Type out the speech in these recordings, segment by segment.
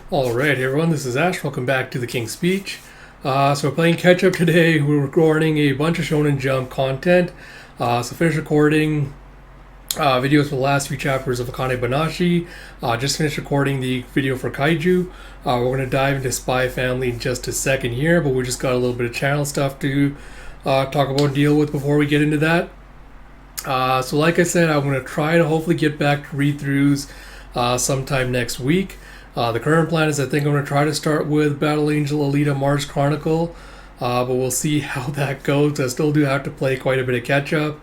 Alright, everyone, this is Ash. Welcome back to the King's Speech. So we're playing catch up today. We're recording a bunch of Shonen Jump content. So finished recording videos for the last few chapters of Akane Banashi. Just finished recording the video for Kaiju. We're going to dive into Spy Family in just a second here, but we just got a little bit of channel stuff to talk about and deal with before we get into that. So like I said, I'm going to try to hopefully get back to read-throughs sometime next week. The current plan is I think I'm going to try to start with Battle Angel Alita Mars Chronicle, but we'll see how that goes. I still do have to play quite a bit of catch-up,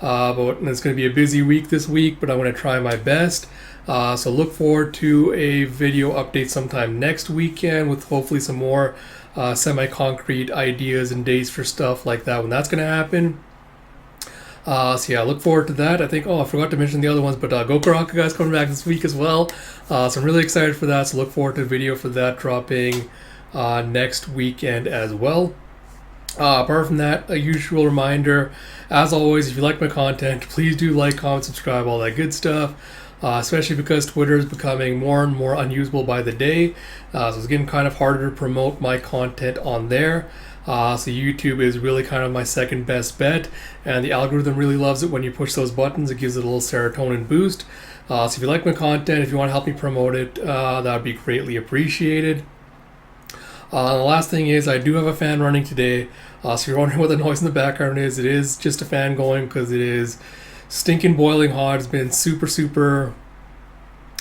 but it's going to be a busy week this week, but I'm going to try my best. So look forward to a video update sometime next weekend with hopefully some more semi-concrete ideas and dates for stuff like that when that's going to happen. So yeah, look forward to that. I think, I forgot to mention the other ones, but Gokuraku guy's coming back this week as well. So I'm really excited for that. So look forward to the video for that dropping next weekend as well. Apart from that, a usual reminder, as always, if you like my content, please do like, comment, subscribe, all that good stuff. Especially because Twitter is becoming more and more unusable by the day. So it's getting kind of harder to promote my content on there. So YouTube is really kind of my second best bet, and the algorithm really loves it when you push those buttons. It gives it a little serotonin boost. So if you like my content, if you want to help me promote it, that would be greatly appreciated. The last thing is I do have a fan running today. So if you're wondering what the noise in the background is, it is just a fan going because it is stinking boiling hot. It's been super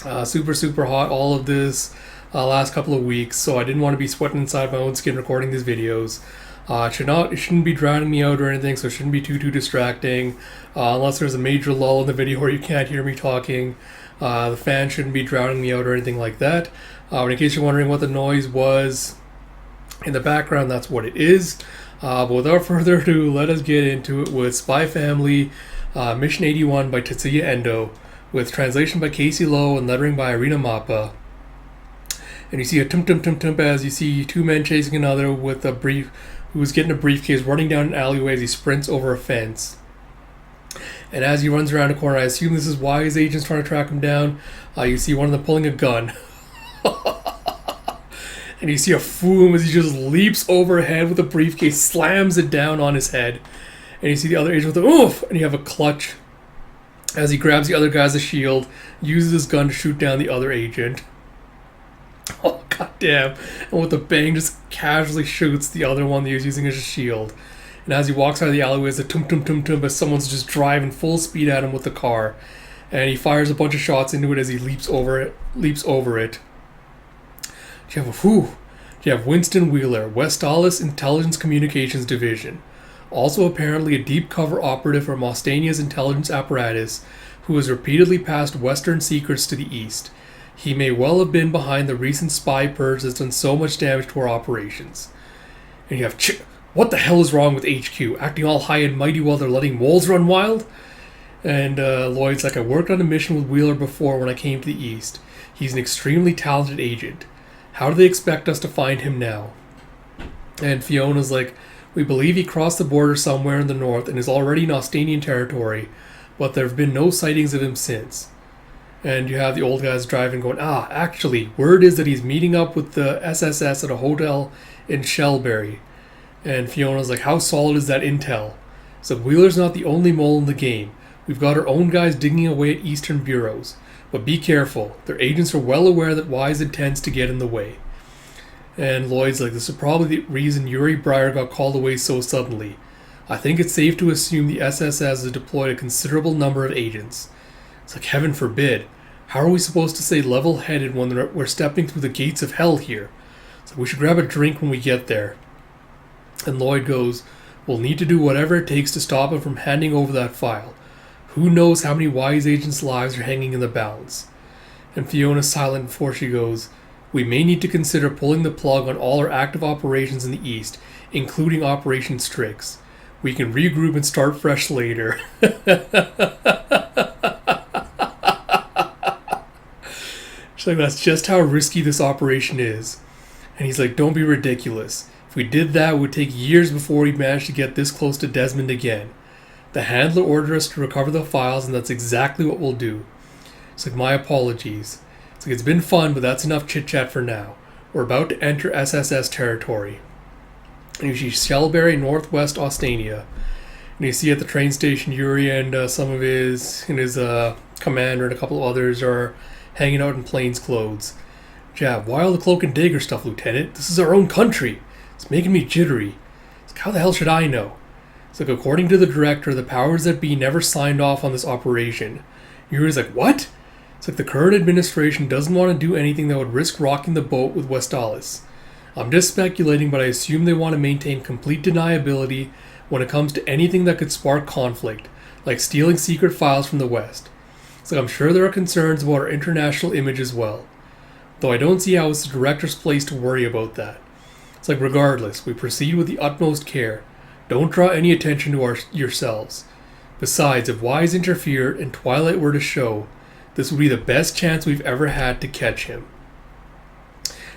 hot all of this last couple of weeks, so I didn't want to be sweating inside my own skin recording these videos. It shouldn't be drowning me out or anything, so it shouldn't be too distracting, unless there's a major lull in the video where you can't hear me talking. The fan shouldn't be drowning me out or anything like that. But in case you're wondering what the noise was in the background, that's what it is. But without further ado, let us get into it with Spy Family Mission 81 by Tetsuya Endo, with translation by Casey Lowe and lettering by Irina Mappa. And you see a tum as you see two men chasing another with who's getting a briefcase, running down an alleyway as he sprints over a fence. And as he runs around a corner, I assume this is why his agent's trying to track him down. You see one of them pulling a gun. And you see a Foom as he just leaps overhead with a briefcase, slams it down on his head. And you see the other agent with a oof, and you have a clutch as he grabs the other guy as a shield, uses his gun to shoot down the other agent. Oh, goddamn. And with a bang, just casually shoots the other one that he was using as a shield. And as he walks out of the alleyway, it's a tum as someone's just driving full speed at him with the car. And he fires a bunch of shots into it as he leaps over it. You have Winston Wheeler, Westalis Intelligence Communications Division. Also apparently a deep cover operative from Mostania's intelligence apparatus who has repeatedly passed Western secrets to the east. He may well have been behind the recent spy purge that's done so much damage to our operations. And you have what the hell is wrong with HQ? Acting all high and mighty while they're letting moles run wild? And Lloyd's like, I worked on a mission with Wheeler before when I came to the east. He's an extremely talented agent. How do they expect us to find him now? And Fiona's like, we believe he crossed the border somewhere in the north and is already in Austanian territory, but there have been no sightings of him since. And you have the old guys driving going, actually, word is that he's meeting up with the SSS at a hotel in Shellberry. And Fiona's like, how solid is that intel? So Wheeler's not the only mole in the game. We've got our own guys digging away at Eastern bureaus. But be careful. Their agents are well aware that Wise intends to get in the way. And Lloyd's like, this is probably the reason Yuri Breyer got called away so suddenly. I think it's safe to assume the SSS has deployed a considerable number of agents. It's like, heaven forbid. How are we supposed to stay level-headed when we're stepping through the gates of hell here? So we should grab a drink when we get there. And Lloyd goes, we'll need to do whatever it takes to stop him from handing over that file. Who knows how many Wise agents' lives are hanging in the balance? And Fiona's silent before she goes, we may need to consider pulling the plug on all our active operations in the East, including Operation Strix. We can regroup and start fresh later. She's like, that's just how risky this operation is. And he's like, don't be ridiculous. If we did that, it would take years before we managed to get this close to Desmond again. The handler ordered us to recover the files, and that's exactly what we'll do. It's like, my apologies. It's like, it's been fun, but that's enough chit chat for now. We're about to enter SSS territory. And you see Shellberry, Northwest Ostania. And you see at the train station Yuri and some of his commander and a couple of others are hanging out in plainclothes. Jab, why all the cloak and dagger stuff, Lieutenant? This is our own country. It's making me jittery. It's like, how the hell should I know? It's like, according to the director, the powers that be never signed off on this operation. Yuri's like, what? It's like the current administration doesn't want to do anything that would risk rocking the boat with Westalis. I'm just speculating, but I assume they want to maintain complete deniability when it comes to anything that could spark conflict, like stealing secret files from the West. It's like, I'm sure there are concerns about our international image as well. Though I don't see how it's the director's place to worry about that. It's like, regardless, we proceed with the utmost care. Don't draw any attention to yourselves. Besides, if Wise interfered and Twilight were to show, this would be the best chance we've ever had to catch him.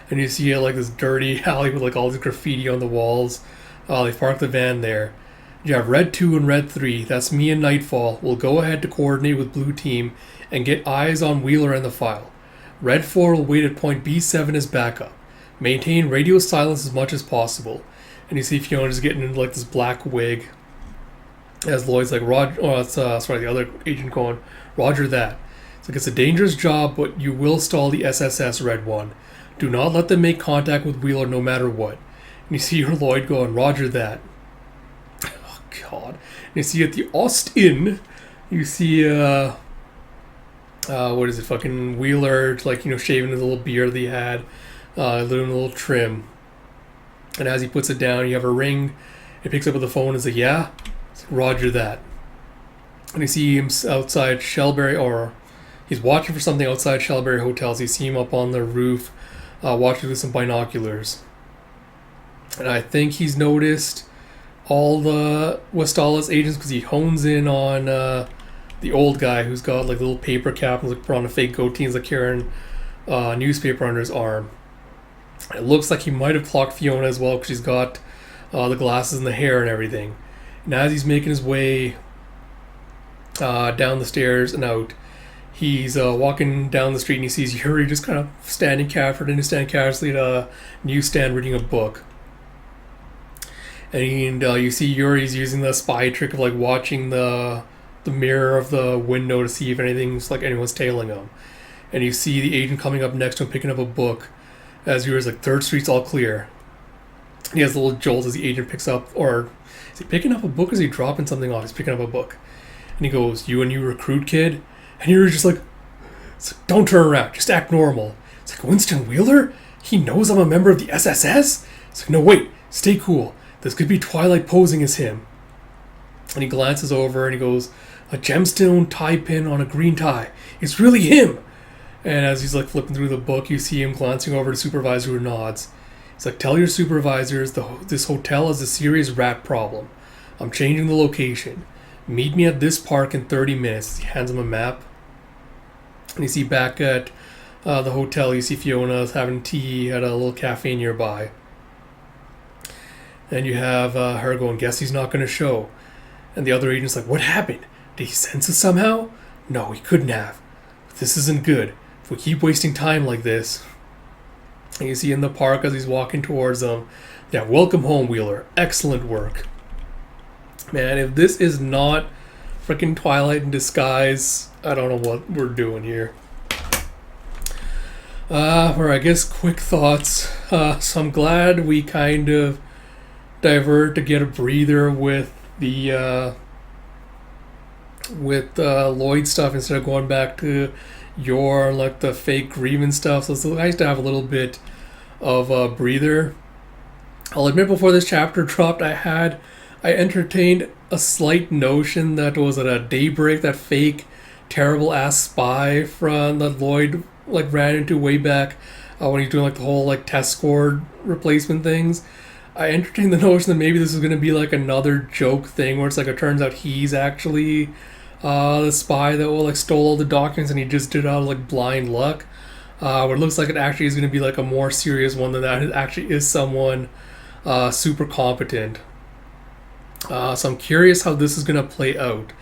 And you see like this dirty alley with like all this graffiti on the walls. They parked the van there. You have Red 2 and Red 3, that's me and Nightfall, will go ahead to coordinate with Blue Team and get eyes on Wheeler and the file. Red 4 will wait at point B7 as backup. Maintain radio silence as much as possible. And you see Fiona just getting into like this black wig. As Lloyd's like, the other agent going, Roger that. It's like, it's a dangerous job, but you will stall the SSS, Red 1. Do not let them make contact with Wheeler no matter what. And you see her Lloyd going, Roger that. Oh, God. And you see at the Ost Inn, you see, what is it, fucking Wheeler, like, shaving his little beard that he had, doing a little trim. And as he puts it down, you have a ring. He picks up the phone and says, yeah? It's like, Roger that. And you see him outside Shellberry, or he's watching for something outside Shellberry Hotels. You see him up on the roof, watching with some binoculars. And I think he's noticed all the Westalis agents because he hones in on the old guy who's got like a little paper cap and like put on a fake goatee and like carrying a newspaper under his arm. It looks like he might have clocked Fiona as well because she's got the glasses and the hair and everything. And as he's making his way down the stairs and out, he's walking down the street and he sees Yuri just kind of standing casually at a newsstand reading a book. And you see Yuri's using the spy trick of like watching the mirror of the window to see if anyone's tailing him. And you see the agent coming up next to him picking up a book as Yuri's like, 3rd Street's all clear. And he has a little jolt as the agent picks up, or is he picking up a book or is he dropping something off? He's picking up a book. And he goes, you a new recruit, kid? And Yuri's just like, don't turn around, just act normal. It's like, Winston Wheeler? He knows I'm a member of the SSS? It's like, no, wait, stay cool. This could be Twilight posing as him. And he glances over and he goes, a gemstone tie pin on a green tie. It's really him. And as he's like flipping through the book, you see him glancing over to supervisor who nods. He's like, tell your supervisors this hotel has a serious rat problem. I'm changing the location. Meet me at this park in 30 minutes. He hands him a map. And you see back at the hotel, you see Fiona's having tea at a little cafe nearby. And you have her going, guess he's not going to show. And the other agent's like, what happened? Did he sense it somehow? No, he couldn't have. But this isn't good. If we keep wasting time like this. And you see in the park as he's walking towards them, yeah, welcome home, Wheeler. Excellent work. Man, if this is not freaking Twilight in disguise, I don't know what we're doing here. Or I guess quick thoughts. So I'm glad we kind of divert to get a breather with the Lloyd stuff instead of going back to your like the fake grievance stuff. So it's nice to have a little bit of a breather. I'll admit before this chapter dropped, I entertained a slight notion that was at a Daybreak, that fake terrible ass spy from that Lloyd like ran into way back when he's doing like the whole like test score replacement things. I entertained the notion that maybe this is going to be like another joke thing where it's like it turns out he's actually the spy that like stole all the documents and he just did it out of like blind luck. But it looks like it actually is going to be like a more serious one than that. It actually is someone super competent. So I'm curious how this is going to play out.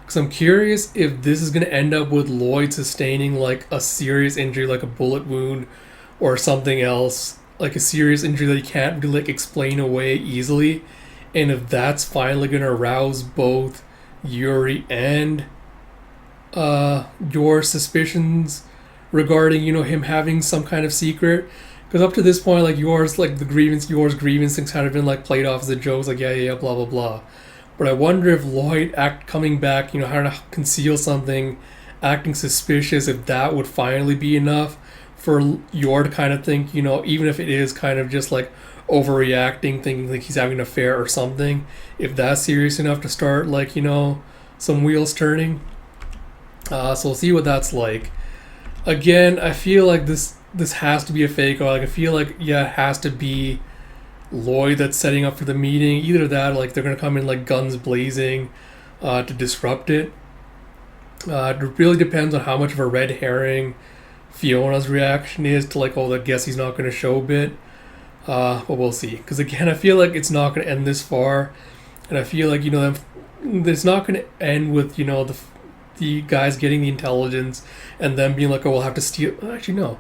Because I'm curious if this is going to end up with Lloyd sustaining like a serious injury, like a bullet wound or something else, like a serious injury that he can't really like explain away easily, and if that's finally going to arouse both Yuri and your suspicions regarding him having some kind of secret. Because up to this point, like yours grievance things kind of been like played off as a joke, like yeah, blah blah blah. But I wonder if Lloyd coming back, how to conceal something, acting suspicious, if that would finally be enough for Yor to kind of think, even if it is kind of just like overreacting, thinking like he's having an affair or something, if that's serious enough to start like, some wheels turning. So we'll see what that's like. Again, I feel like this has to be a fake, or like I feel like it has to be Lloyd that's setting up for the meeting. Either that, or like they're gonna come in like guns blazing to disrupt it. It really depends on how much of a red herring Fiona's reaction is to like, oh, I guess he's not gonna show bit. But we'll see. Because again, I feel like it's not gonna end this far, and I feel like it's not gonna end with the guys getting the intelligence and then being like, oh, we'll have to steal. Actually, no.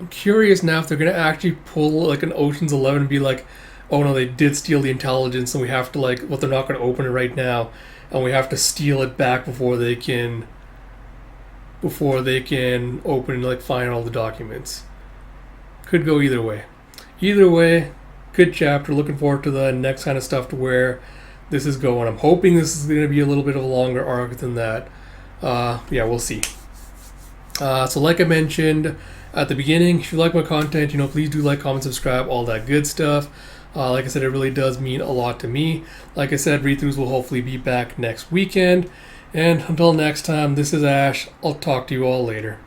I'm curious now if they're going to actually pull like an Ocean's 11 and be like, oh no, they did steal the intelligence and we have to like, they're not going to open it right now and we have to steal it back before they can open and like find all the documents. Could go either way. Either way, good chapter. Looking forward to the next kind of stuff to where this is going. I'm hoping this is going to be a little bit of a longer arc than that. We'll see. So like I mentioned at the beginning, if you like my content, please do like, comment, subscribe, all that good stuff. Like I said, it really does mean a lot to me. Like I said, read-throughs will hopefully be back next weekend. And until next time, this is Ash. I'll talk to you all later.